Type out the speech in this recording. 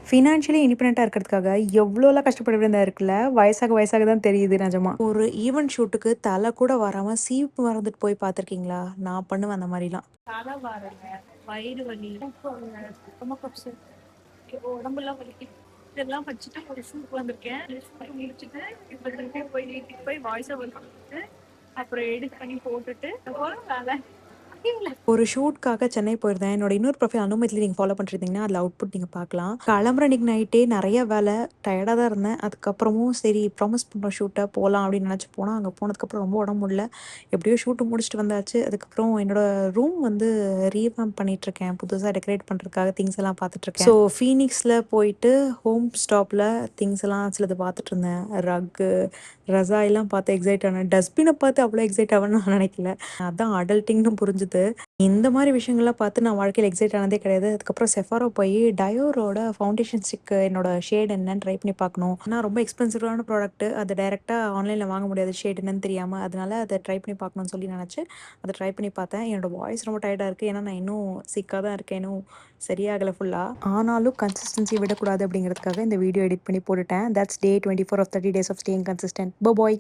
Financially இண்டிபெண்டன்ட்டா இருக்கிறதுக்காக எவ்வளோலாம் கஷ்டப்பட வேண்டியதா இருக்குல்ல. வயசாக வயசாக தான் தெரியுது நிஜமா. ஒரு ஈவென்ட் ஷூட்டுக்கு தல கூட வராம சீப்பு மறந்துட்டு போய் பார்த்துருக்கீங்களா? நான் பண்ணுவேன் அந்த மாரிலாம். தலை வாரங்க, வயிறு வலி, தூக்கம் இல்ல, ஸ்டொமக் அப்செட், உடம்பெல்லாம் வலிக்குது. இதெல்லாம் வச்சுட்டு ஒரு ஷூட் வந்திருக்கேன். ஷூட் முடிச்சுட்டு இப்ப திருப்பி போய் வீட்டுக்கு போய் வாய்ஸ் ஓவர் கொடுத்துட்டு அப்புறம் எடிட் பண்ணி போட்டுட்டு அப்புறம் வேலை இல்ல. ஒரு ஷூட்காக சென்னை போயிருந்தேன். என்னோட இன்னொரு ப்ரொஃபைல் அனுமதில நீங்க ஃபாலோ பண்ணிருந்தீங்கன்னா, அதில அவுட்புட் நீங்க பார்க்கலாம். கிளம்புற அன்னைக்கு நைட்டே நெறைய வேலை, டயர்டா தான் இருந்தேன். அதுக்கப்புறமும் சரி ப்ராமிஸ் பண்றோம் ஷூட்ட போலாம் அப்படின்னு நினச்சு போனா, அங்க போனதுக்கப்புறம் ரொம்ப உடம்பு முடியல. எப்படியோ ஷூட்டு முடிச்சுட்டு வந்தாச்சு. அதுக்கப்புறம் என்னோட ரூம் வந்து ரீவேம்ப் பண்ணிட்டுருக்கேன். புதுசா டெக்கரேட் பண்றதுக்காக திங்ஸ் எல்லாம் பார்த்துட்டுருக்கேன். ஸோ ஃபீனிக்ஸ்ல போயிட்டு ஹோம் ஸ்டாப்ல திங்ஸ் எல்லாம் சிலது பார்த்துட்டுருந்தேன். ரக்கு, ரஸாயெல்லாம் பார்த்து எக்ஸைட் ஆனேன். டஸ்ட்பின பார்த்து அவ்வளோ எக்ஸைட் ஆவேன்னு நான் நினைக்கல. அதான் அடல்ட்டிங்ன்னு புரிஞ்சுது. இந்த மாரி விஷயங்கள்லாம் பார்த்து நான் வாழ்க்கையில எக்ஸைட் ஆனதே கிடையாது. அதுக்கப்புறம் செஃபாரா போயி டயோரோட ஃபவுண்டேஷன் ஸ்டிக் என்னோட ஷேட் என்னன்னு ட்ரை பண்ணி பார்க்கணும். ஆனா ரொம்ப எக்ஸ்பென்சிவான ப்ராடக்ட். அத டைரக்ட்டா ஆன்லைன்ல வாங்க முடியாது ஷேட் என்னன்னு தெரியாம. அதனால அத ட்ரை பண்ணி பார்க்கணும்னு சொல்லி நினச்சு, அத ட்ரை பண்ணி பார்த்தேன். என்னோட வாய்ஸ் ரொம்ப டயர்டா இருக்கு. ஏன்னா நான் இன்னும் சிக்கா தான் இருக்கேன். இன்னும் சரியாகல ஃபுல்லா. ஆனாலும் கன்சிஸ்டன்சி விடக்கூடாது அப்படிங்கிறதுக்காக இந்த வீடியோ எடிட் பண்ணி போட்டுட்டேன். That's day 24 of 30 days of staying consistent. Bye.